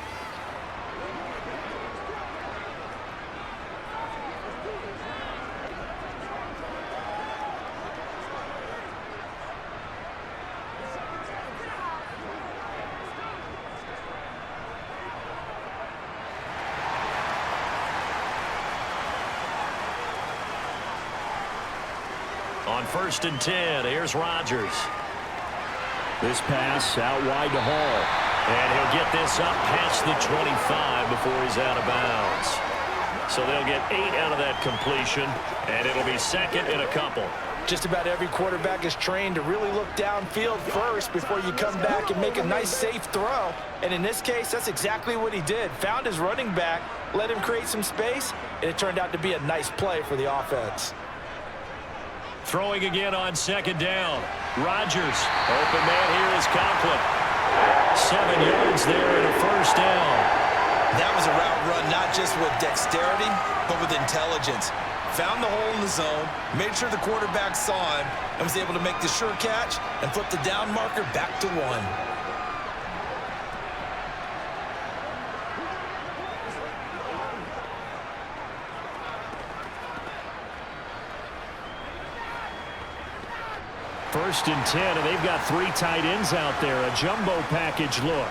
On 1st and 10, here's Rodgers. This pass out wide to Hall. And he'll get this up past the 25 before he's out of bounds. So they'll get 8 out of that completion, and it'll be second and a couple. Just about every quarterback is trained to really look downfield first before you come back and make a nice, safe throw. And in this case, that's exactly what he did. Found his running back, let him create some space, and it turned out to be a nice play for the offense. Throwing again on 2nd down. Rodgers. Open man here is Conklin. 7 yards there and a 1st down. That was a route run not just with dexterity, but with intelligence. Found the hole in the zone, made sure the quarterback saw him, and was able to make the sure catch and flip the down marker back to 1. First and 10, and they've got 3 tight ends out there. A jumbo package look.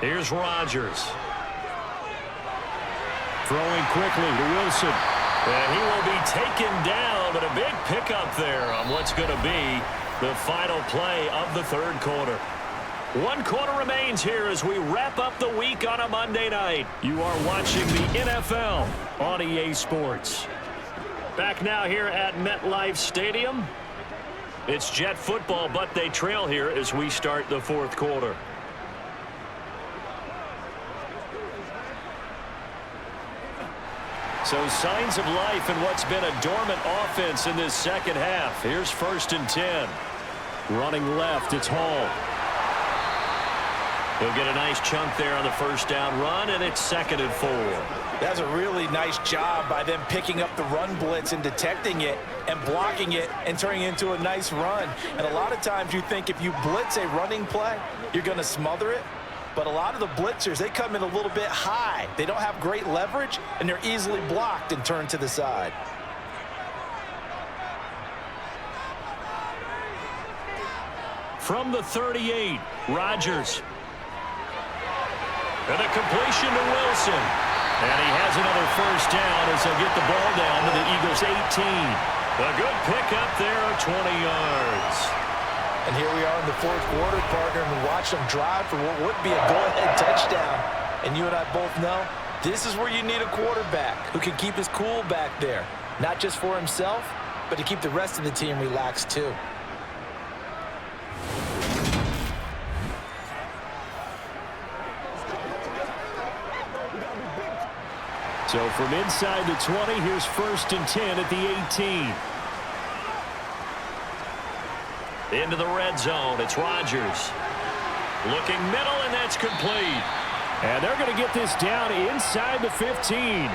Here's Rodgers. Throwing quickly to Wilson. And he will be taken down, but a big pickup there on what's going to be the final play of the 3rd quarter. 1 quarter remains here as we wrap up the week on a Monday night. You are watching the NFL on EA Sports. Back now here at MetLife Stadium. It's Jet football, but they trail here as we start the 4th quarter. So signs of life in what's been a dormant offense in this 2nd half. Here's 1st and 10. Running left, it's Hall. He'll get a nice chunk there on the 1st down run, and it's 2nd and 4. That's a really nice job by them picking up the run blitz and detecting it and blocking it and turning it into a nice run. And a lot of times you think if you blitz a running play, you're going to smother it. But a lot of the blitzers, they come in a little bit high. They don't have great leverage, and they're easily blocked and turned to the side. From the 38, Rodgers. And a completion to Wilson. And he has another 1st down as they'll get the ball down to the Eagles' 18. A good pickup there of 20 yards. And here we are in the 4th quarter, partner, and we watch them drive for what would be a go-ahead touchdown. And you and I both know this is where you need a quarterback who can keep his cool back there. Not just for himself, but to keep the rest of the team relaxed too. So from inside the 20, here's 1st and 10 at the 18. Into the red zone, it's Rodgers. Looking middle, and that's complete. And they're going to get this down inside the 15.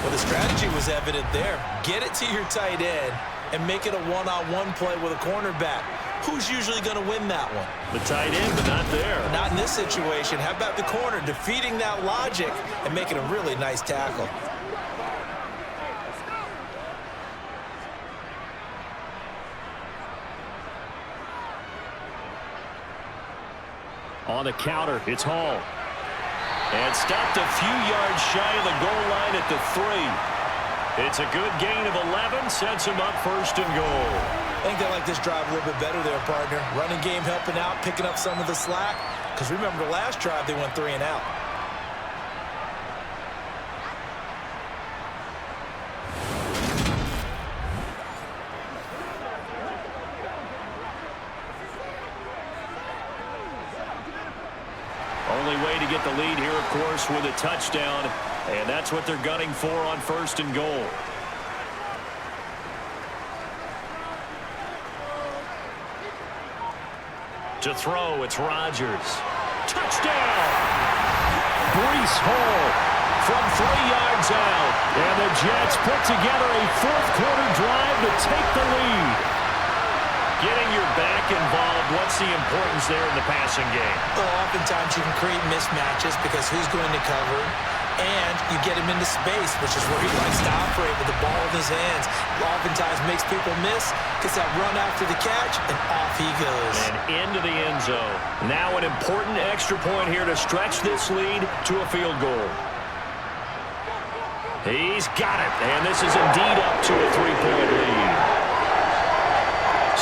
Well, the strategy was evident there. Get it to your tight end and make it a one-on-one play with a cornerback. Who's usually going to win that one? The tight end, but not there. Not in this situation. How about the corner defeating that logic and making a really nice tackle? On the counter, it's Hall. And stopped a few yards shy of the goal line at the 3. It's a good gain of 11, sets him up 1st and goal. I think they like this drive a little bit better there, partner. Running game helping out, picking up some of the slack. Because remember the last drive, they went 3 and out. Only way to get the lead here, of course, with a touchdown. And that's what they're gunning for on 1st and goal. To throw, it's Rodgers. Touchdown! Breece Hall from 3 yards out. And the Jets put together a fourth-quarter drive to take the lead. Getting your back involved, what's the importance there in the passing game? Well, oftentimes you can create mismatches because who's going to cover, and you get him into space, which is where he likes to operate with the ball in his hands. Oftentimes makes people miss, gets that run after the catch, and off he goes. And into the end zone. Now an important extra point here to stretch this lead to a field goal. He's got it, and this is indeed up to a 3-point lead.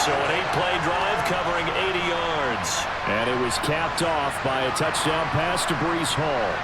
So an 8-play drive covering 80 yards. And it was capped off by a touchdown pass to Breece Hall.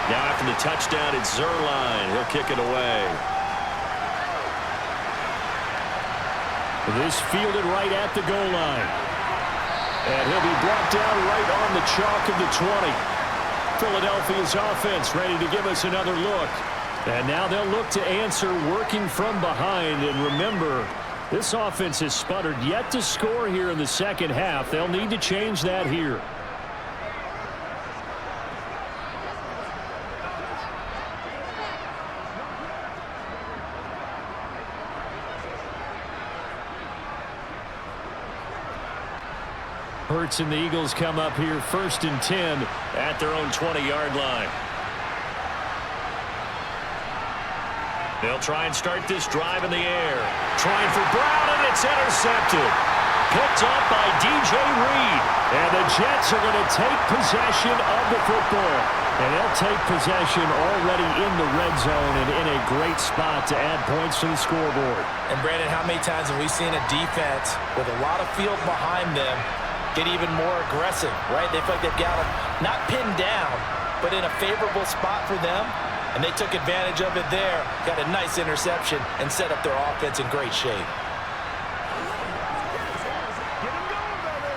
Now after the touchdown, it's Zerline. He'll kick it away. This fielded right at the goal line. And he'll be brought down right on the chalk of the 20. Philadelphia's offense ready to give us another look. And now they'll look to answer working from behind. And remember, this offense has sputtered yet to score here in the second half. They'll need to change that here. Hurts and the Eagles come up here 1st and 10 at their own 20-yard line. They'll try and start this drive in the air. Trying for Brown, and it's intercepted. Picked up by DJ Reed. And the Jets are going to take possession of the football. And they'll take possession already in the red zone and in a great spot to add points to the scoreboard. And Brandon, how many times have we seen a defense with a lot of field behind them get even more aggressive, right? They feel like they've got them not pinned down, but in a favorable spot for them, and they took advantage of it there, got a nice interception, and set up their offense in great shape. Get him going, baby.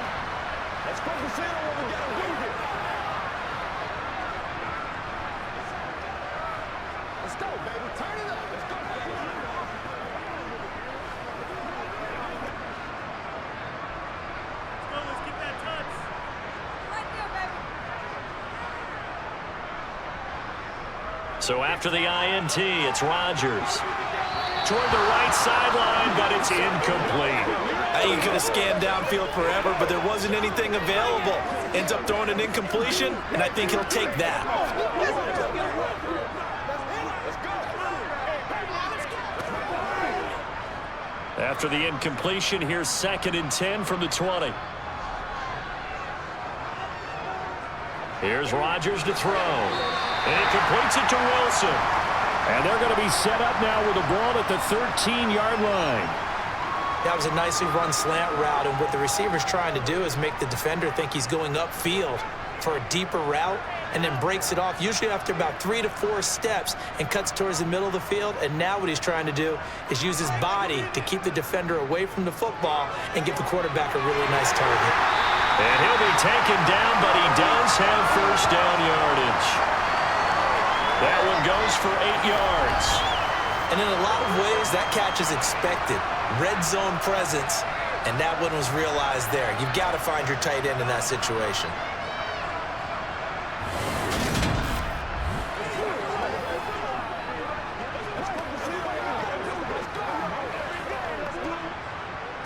Let's focus in on what we got to do here. Let's go, baby. Turn it up. Let's go, baby. So after the INT, it's Rodgers. Toward the right sideline, but it's incomplete. I think he could have scanned downfield forever, but there wasn't anything available. Ends up throwing an incompletion, and I think he'll take that. After the incompletion, here's 2nd and 10 from the 20. Here's Rodgers to throw. And he completes it to Wilson. And they're going to be set up now with the ball at the 13-yard line. That was a nicely run slant route, and what the receiver's trying to do is make the defender think he's going upfield for a deeper route, and then breaks it off, usually after about 3 to 4 steps, and cuts towards the middle of the field. And now what he's trying to do is use his body to keep the defender away from the football and give the quarterback a really nice target. And he'll be taken down, but he does have first down yardage. That one goes for 8 yards. And in a lot of ways, that catch is expected. Red zone presence, and that one was realized there. You've got to find your tight end in that situation.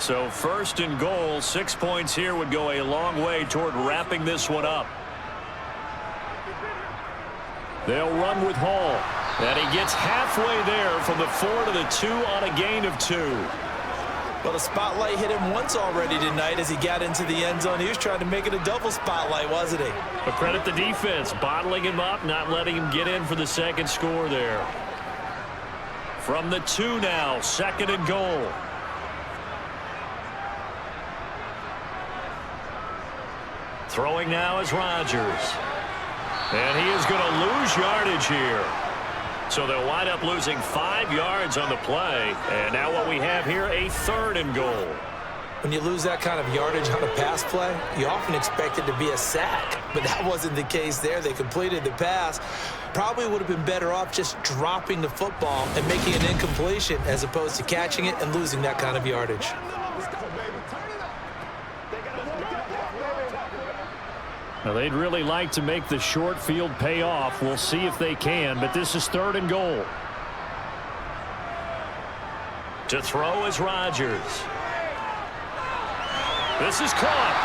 So 1st and goal, 6 points here would go a long way toward wrapping this one up. They'll run with Hall. And he gets halfway there from the 4 to the 2 on a gain of 2. Well, the spotlight hit him once already tonight as he got into the end zone. He was trying to make it a double spotlight, wasn't he? But credit the defense, bottling him up, not letting him get in for the second score there. From the 2 now, 2nd and goal. Throwing now is Rodgers. And he is going to lose yardage here. So they'll wind up losing 5 yards on the play. And now what we have here, a 3rd and goal. When you lose that kind of yardage on a pass play, you often expect it to be a sack. But that wasn't the case there. They completed the pass. Probably would have been better off just dropping the football and making an incompletion as opposed to catching it and losing that kind of yardage. Now, they'd really like to make the short field pay off. We'll see if they can, but this is 3rd and goal. To throw is Rodgers. This is caught.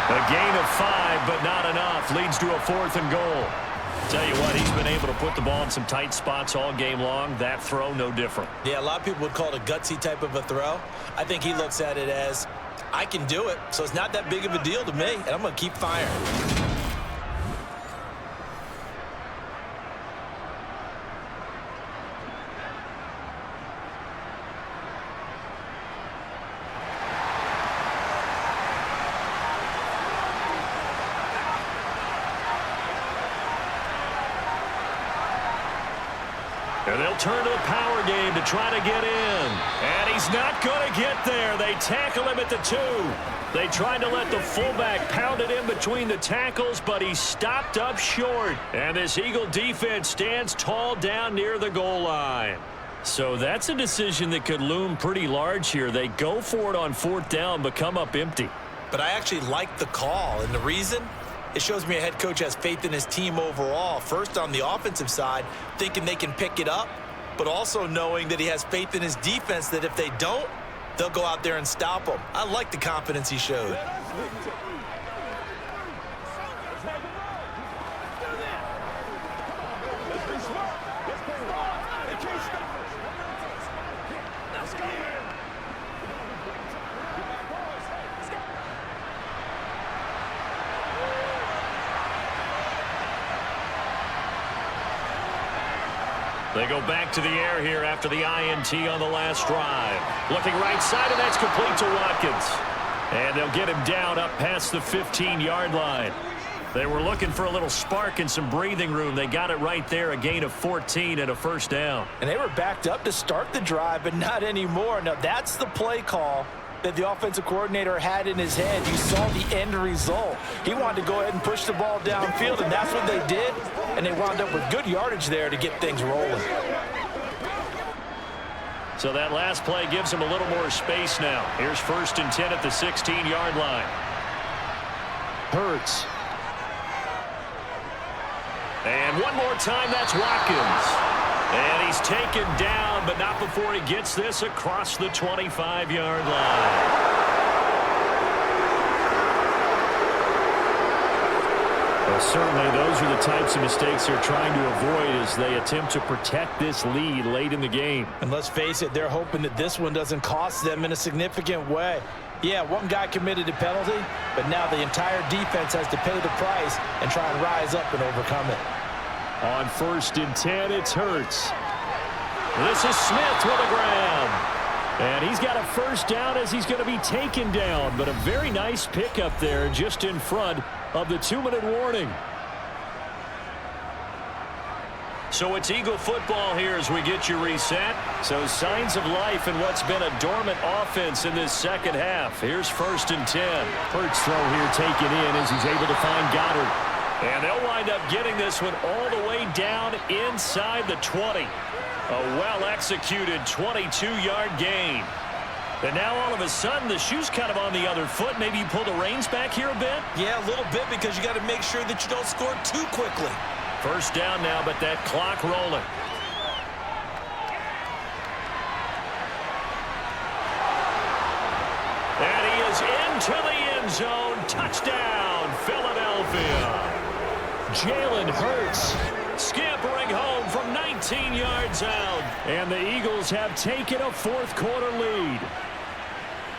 A gain of 5, but not enough. Leads to a 4th and goal. Tell you what, he's been able to put the ball in some tight spots all game long. That throw, no different. Yeah, a lot of people would call it a gutsy type of a throw. I think he looks at it as, I can do it, so it's not that big of a deal to me, and I'm going to keep firing. And they'll turn to the power game to try to get in. And he's not going to get there. They tackle him at the 2. They tried to let the fullback pound it in between the tackles, but he stopped up short. And this Eagle defense stands tall down near the goal line. So that's a decision that could loom pretty large here. They go for it on 4th down, but come up empty. But I actually like the call, and the reason? It shows me a head coach has faith in his team overall. First, on the offensive side, thinking they can pick it up, but also knowing that he has faith in his defense that if they don't, they'll go out there and stop them. I like the confidence he showed. They go back to the air here after the INT on the last drive. Looking right side, and that's complete to Watkins. And they'll get him down up past the 15-yard line. They were looking for a little spark and some breathing room. They got it right there, a gain of 14 and a 1st down. And they were backed up to start the drive, but not anymore. Now, that's the play call that the offensive coordinator had in his head. You saw the end result. He wanted to go ahead and push the ball downfield, and that's what they did. And they wound up with good yardage there to get things rolling. So that last play gives him a little more space now. Here's 1st and 10 at the 16-yard line. Hurts. And one more time, that's Watkins. And he's taken down, but not before he gets this across the 25-yard line. Well, certainly those are the types of mistakes they're trying to avoid as they attempt to protect this lead late in the game. And let's face it, they're hoping that this one doesn't cost them in a significant way. Yeah, one guy committed a penalty, but now the entire defense has to pay the price and try and rise up and overcome it. On 1st and 10, it's Hurts. This is Smith with a grab. And he's got a 1st down as he's going to be taken down. But a very nice pickup there just in front of the 2-minute warning. So it's Eagle football here as we get you reset. So signs of life in what's been a dormant offense in this second half. Here's 1st and 10. Hurts throw here taken in as he's able to find Goddard. And they'll wind up getting this one all the way down inside the 20. A well-executed 22-yard gain. And now all of a sudden the shoe's kind of on the other foot. Maybe you pull the reins back here a bit? Yeah, a little bit because you got to make sure that you don't score too quickly. 1st down now, but that clock rolling. And he is into the end zone. Touchdown, Philadelphia. Jalen Hurts scampering home from 19 yards out. And the Eagles have taken a 4th quarter lead.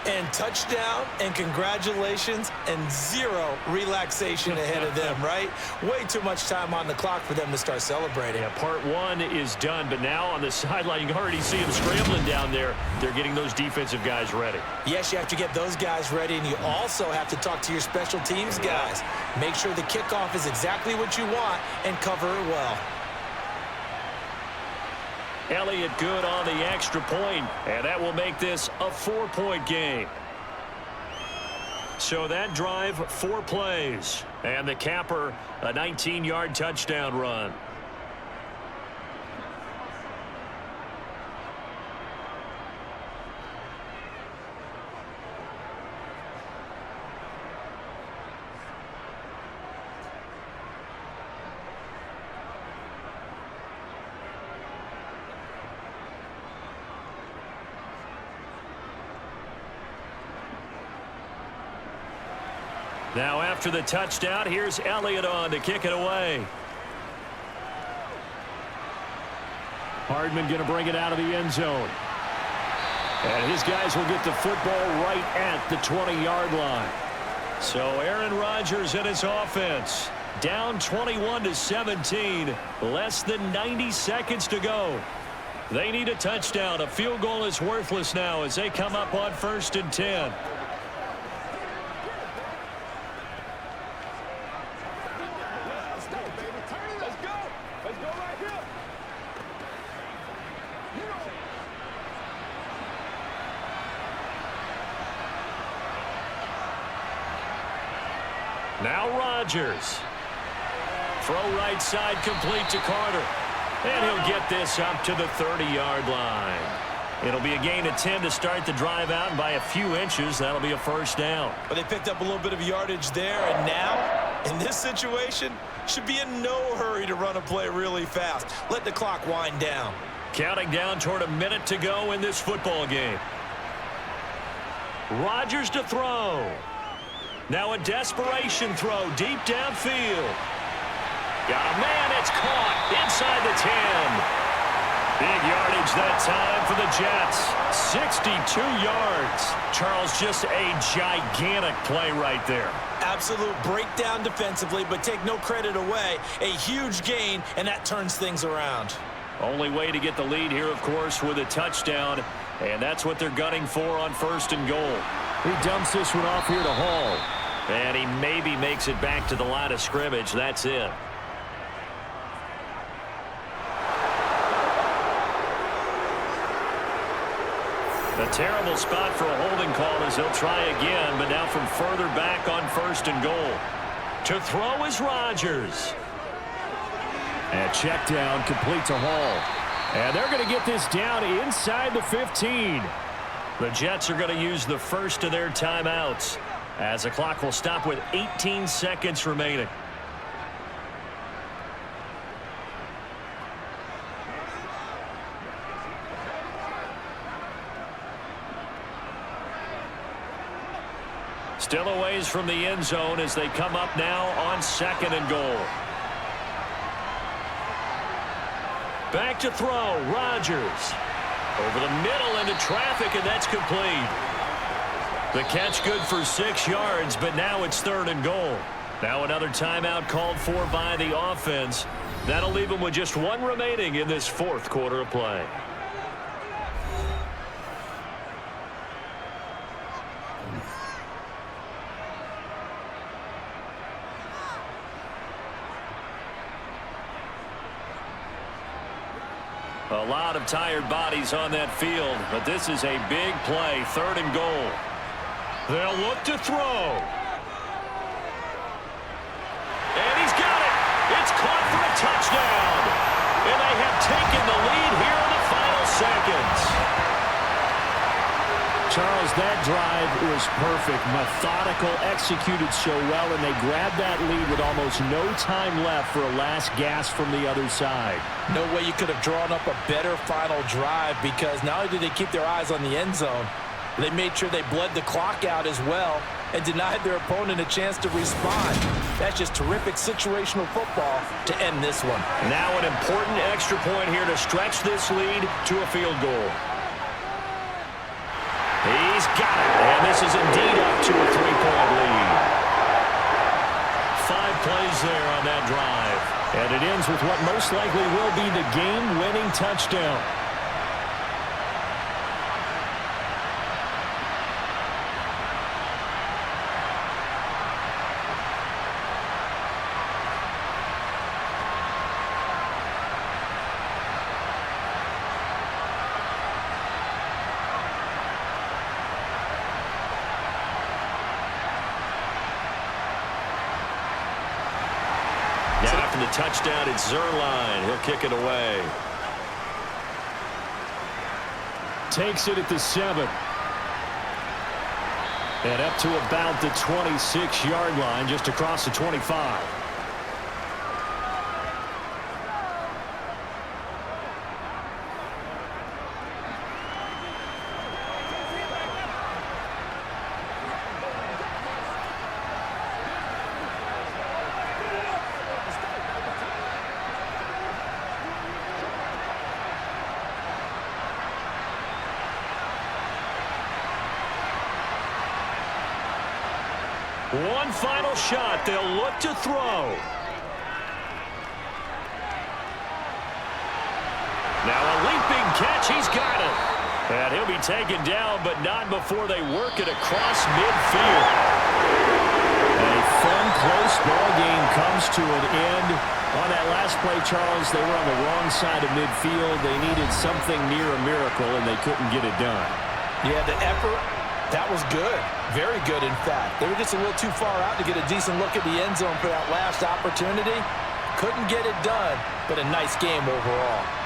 And touchdown, and congratulations, and zero relaxation ahead of them, right? Way too much time on the clock for them to start celebrating. Yeah, part one is done, but now on the sideline, you can already see them scrambling down there. They're getting those defensive guys ready. Yes, you have to get those guys ready, and you also have to talk to your special teams guys. Make sure the kickoff is exactly what you want and cover it well. Elliott good on the extra point, and that will make this a 4-point game. So that drive, 4 plays, and the capper, a 19-yard touchdown run. Now after the touchdown, here's Elliott on to kick it away. Hardman going to bring it out of the end zone. And his guys will get the football right at the 20-yard line. So Aaron Rodgers and his offense down 21-17, less than 90 seconds to go. They need a touchdown. A field goal is worthless now as they come up on 1st and 10. Now Rodgers. Throw right side complete to Carter. And he'll get this up to the 30-yard line. It'll be a gain of 10 to start the drive out, and by a few inches, that'll be a 1st down. But they picked up a little bit of yardage there, and now, in this situation, should be in no hurry to run a play really fast. Let the clock wind down. Counting down toward a minute to go in this football game. Rodgers to throw. Now a desperation throw deep downfield. Got a man, it's caught inside the 10. Big yardage that time for the Jets. 62 yards. Charles, just a gigantic play right there. Absolute breakdown defensively, but take no credit away. A huge gain, and that turns things around. Only way to get the lead here, of course, with a touchdown, and that's what they're gunning for on 1st and goal. He dumps this one off here to Hall. And he maybe makes it back to the line of scrimmage. That's it. A terrible spot for a holding call as they'll try again, but now from further back on 1st and goal. To throw is Rodgers. And check down complete to Hall. And they're going to get this down inside the 15. The Jets are going to use the first of their timeouts as the clock will stop with 18 seconds remaining. Still a ways from the end zone as they come up now on 2nd and goal. Back to throw, Rodgers. Over the middle into traffic, and that's complete. The catch good for 6 yards, but now it's 3rd and goal. Now another timeout called for by the offense. That'll leave them with just 1 remaining in this 4th quarter of play. A lot of tired bodies on that field, but this is a big play, 3rd and goal. They'll look to throw. And he's got it. It's caught for a touchdown. And they have taken the lead here in the final seconds. Charles, that drive was perfect. Methodical, executed so well, and they grabbed that lead with almost no time left for a last gasp from the other side. No way you could have drawn up a better final drive, because not only did they keep their eyes on the end zone, they made sure they bled the clock out as well and denied their opponent a chance to respond. That's just terrific situational football to end this one. Now an important extra point here to stretch this lead to a field goal. He's got it, And this is indeed up to a 3-point lead. 5 plays there on that drive. And it ends with what most likely will be the game-winning touchdown. Now after the touchdown, it's Zerline. He'll kick it away. Takes it at the 7. And up to about the 26-yard line, just across the 25. One final shot. They'll look to throw. Now a leaping catch. He's got it. And he'll be taken down, but not before they work it across midfield. A fun, close ball game comes to an end. On that last play, Charles, they were on the wrong side of midfield. They needed something near a miracle, and they couldn't get it done. Yeah, the effort, that was good. Very good, in fact. They were just a little too far out to get a decent look at the end zone for that last opportunity. Couldn't get it done, but a nice game overall.